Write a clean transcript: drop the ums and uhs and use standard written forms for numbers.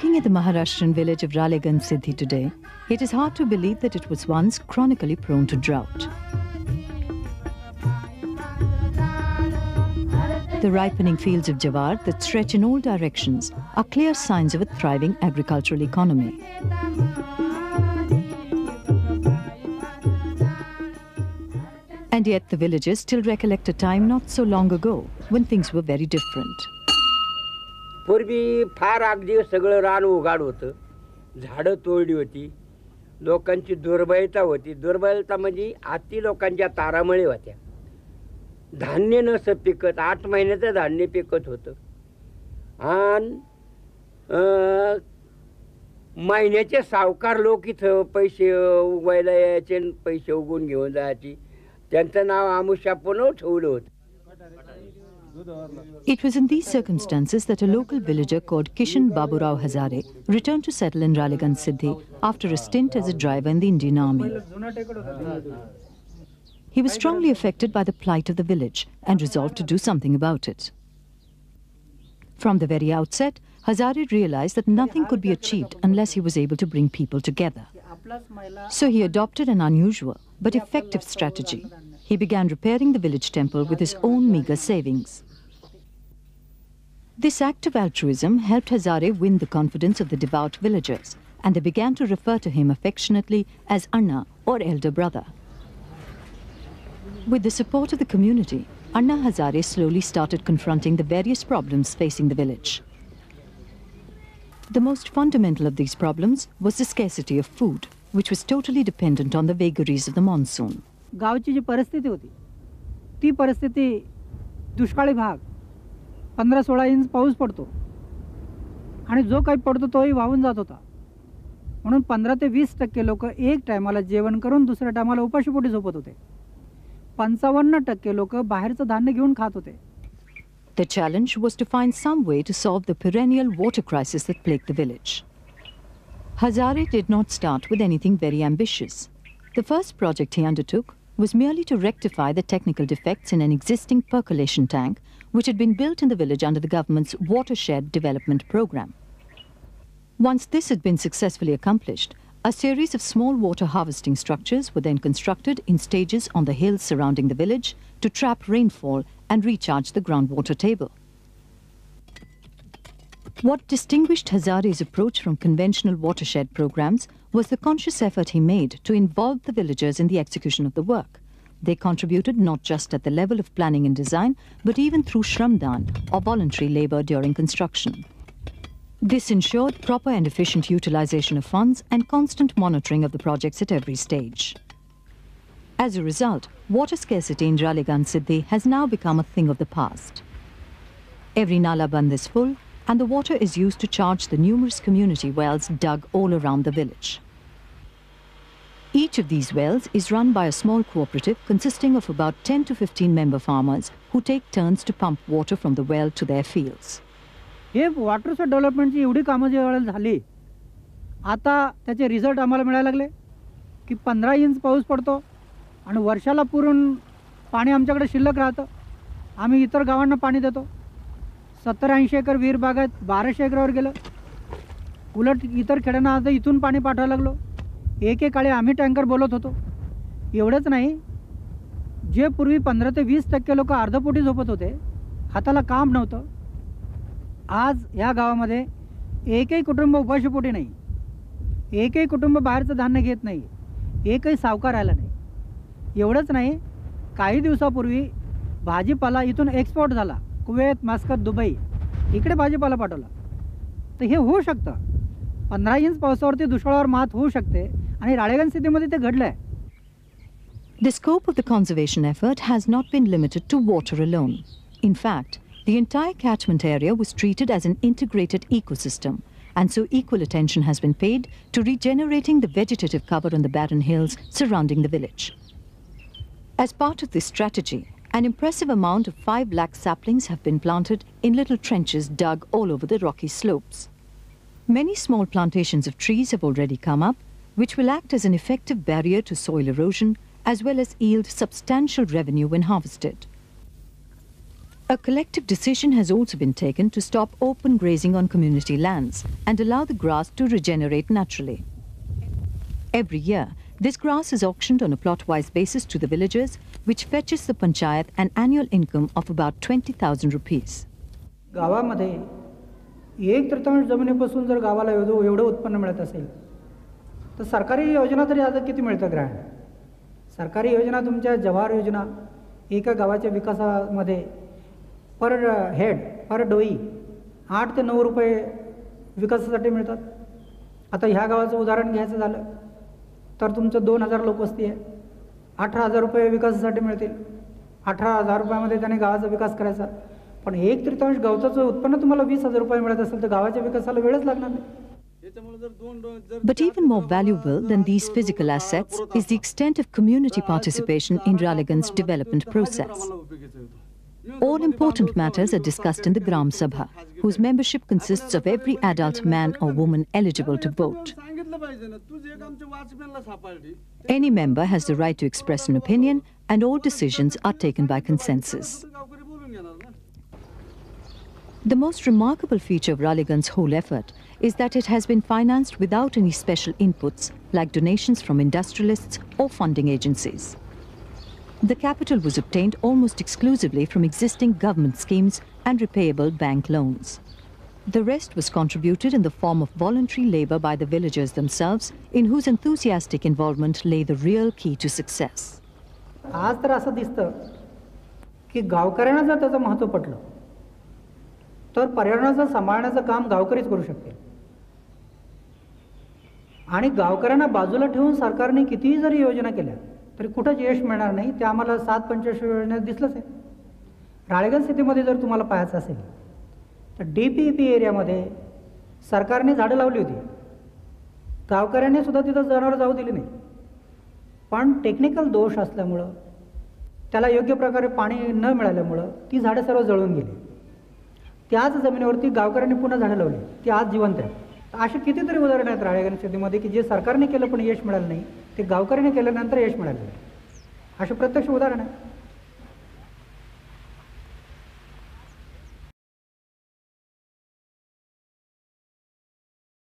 Looking at the Maharashtrian village of Ralegan Siddhi today, it is hard to believe that it was once chronically prone to drought. The ripening fields of jawar that stretch in all directions are clear signs of a thriving agricultural economy. And yet the villagers still recollect a time not so long ago when things were very different. पूर्वी फार अगदी सगळं रान उगाड होतं, झाडं तोडली होती, लोकांची दुर्बलता होती. दुर्बलता म्हणजे अति लोकांच्या तारामळे होत्या. धान्य नसं पिकत, 8 महिन्याचं धान्य पिकत होतं. आणि महिन्याचे सावकार लोक इथं पैसे उगवायला यायचे, पैसे उगवून घेऊन जायचे. त्यांचं नाव आमुष्यापण ठेवलं होतं. It was in these circumstances that a local villager called Kishan Baburao Hazare returned to settle in Ralegan Siddhi after a stint as a driver in the Indian Army. He was strongly affected by the plight of the village and resolved to do something about it. From the very outset, Hazare realized that nothing could be achieved unless he was able to bring people together. So he adopted an unusual but effective strategy. He began repairing the village temple with his own meager savings. This act of altruism helped Hazare win the confidence of the devout villagers, and they began to refer to him affectionately as Anna, or elder brother. With the support of the community, Anna Hazare slowly started confronting the various problems facing the village. The most fundamental of these problems was the scarcity of food, which was totally dependent on the vagaries of the monsoon. गावची जी परिस्थिती होती ती परिस्थिती दुष्काळी भाग 15-16 inch पाऊस पडतो आणि जो काही पडतो तोही वाहून जात होता. म्हणून 15 ते 20% लोक एक टायमाला जेवण करून दुसऱ्या टायमाला उपाशीपोटी झोपत होते. 55% लोक बाहेरचं धान्य घेऊन खात होते. The challenge was to find some way to solve the perennial water crisis that plagued the village. Hazare did not start with anything very ambitious. The first project he undertook was merely to rectify the technical defects in an existing percolation tank which had been built in the village under the government's watershed development program. Once this had been successfully accomplished, a series of small water harvesting structures were then constructed in stages on the hills surrounding the village to trap rainfall and recharge the groundwater table. What distinguished Hazare's approach from conventional watershed programs was the conscious effort he made to involve the villagers in the execution of the work. They contributed not just at the level of planning and design, but even through shramdan, or voluntary labor during construction. This ensured proper and efficient utilization of funds and constant monitoring of the projects at every stage. As a result, water scarcity in Ralegan Siddhi has now become a thing of the past. Every nala band is full, and the water is used to charge the numerous community wells dug all around the village. Each of these wells is run by a small cooperative consisting of about 10 to 15 member farmers who take turns to pump water from the well to their fields. हे watershed डेव्हलपमेंटची एवढी कामं जेव्हा झाली, आता त्याचे result आम्हाला मिळायला लागले की 15 इंच पाऊस पडतो आणि वर्षाला पुरून पाणी आमच्याकडे शिल्लक राहतं. आम्ही इतर गावांना पाणी देतो. 70-80 एकर विहीर बागायत 1200 एकरावर गेलं. उलट इतर खेड्यांना आता इथून पाणी पाठवायला लागलो. एकेकाळी आम्ही टँकर बोलत होतो. एवढंच नाही, जे पूर्वी 15 ते 20% लोक अर्धपोटी झोपत होते, हाताला काम नव्हतं, आज ह्या गावामध्ये एकही कुटुंब उपाशीपोटी नाही, एकही कुटुंब बाहेरचं धान्य घेत नाही, एकही सावकार राहिला नाही. एवढंच नाही, काही दिवसापूर्वी भाजीपाला इथून एक्सपोर्ट झाला. कुवेत, मास्कत, दुबई इकडे भाजीपाला पाठवला. तर हे होऊ शकतं. 15 इंच पावसावरती दुष्काळावर मात होऊ शकते आणि राळेगण सिद्धीमध्ये ते घडलंय. The scope of the conservation effort has not been limited to water alone. In fact, the entire catchment area was treated as an integrated ecosystem, and so equal attention has been paid to regenerating the vegetative cover on the barren hills surrounding the village. As part of this strategy, an impressive amount of 5 lakh saplings have been planted in little trenches dug all over the rocky slopes. Many small plantations of trees have already come up, which will act as an effective barrier to soil erosion, as well as yield substantial revenue when harvested. A collective decision has also been taken to stop open grazing on community lands and allow the grass to regenerate naturally. Every year, this grass is auctioned on a plot-wise basis to the villagers, which fetches the panchayat an annual income of about 20,000 rupees. गावामध्ये 1/3 जमिनीपासून जर गावाला एवढं उत्पन्न मिळत असेल तर सरकारी योजना तरी आता किती मिळतं ग्रँट? सरकारी योजना तुमच्या जवाहर योजना एका गावाच्या विकासामध्ये पर हेड पर डोई 8 ते 9 रुपये विकासासाठी मिळतात. आता ह्या गावाचं उदाहरण घ्यायचं झालं तर तुमचं 2000 लोकवस्ती आहे, 18,000 रुपये विकासासाठी मिळतील. 18,000 रुपयामध्ये त्याने गावाचा विकास करायचा, पण 1/3 गावचं उत्पन्न तुम्हाला 20,000 रुपये मिळत असेल तर गावाच्या विकासाला वेळच लागणार नाही. But even more valuable than these physical assets is the extent of community participation in Ralegan's development process. All important matters are discussed in the Gram Sabha, whose membership consists of every adult man or woman eligible to vote. Any member has the right to express an opinion, and all decisions are taken by consensus. The most remarkable feature of Ralegan's whole effort is that it has been financed without any special inputs like donations from industrialists or funding agencies. The capital was obtained almost exclusively from existing government schemes and repayable bank loans. The rest was contributed in the form of voluntary labor by the villagers themselves, in whose enthusiastic involvement lay the real key to success. आज तर असं दिसतं की गावकऱ्यांना जर त्याचं महत्त्व पटलं तर पर्यावरणाचं सांभाळण्याचं काम गावकरीच करू शकतील. आणि गावकऱ्यांना बाजूला ठेवून सरकारने कितीही जरी योजना केल्या तरी कुठंच यश मिळणार नाही. ते आम्हाला 7-25 योजनेत दिसलंच आहे. राळेगण सिटीमध्ये जर तुम्हाला पाहायचं असेल तर DPP एरियामध्ये सरकारने झाडं लावली होती, गावकऱ्यांनी सुद्धा तिथं जनावरं जाऊ दिली नाही, पण टेक्निकल दोष असल्यामुळं त्याला योग्य प्रकारे पाणी न मिळाल्यामुळं ती झाडं सर्व जळून गेली. त्याच जमिनीवरती गावकऱ्यांनी पुन्हा झाडं लावली, ती आज जिवंत आहे. असे कितीतरी उदाहरणं आहेत राळेगण सिटीमध्ये की जे सरकारने केलं पण यश मिळालं नाही, ते गावकऱ्यांनी केल्यानंतर यश मिळालं. असे प्रत्यक्ष उदाहरण आहे.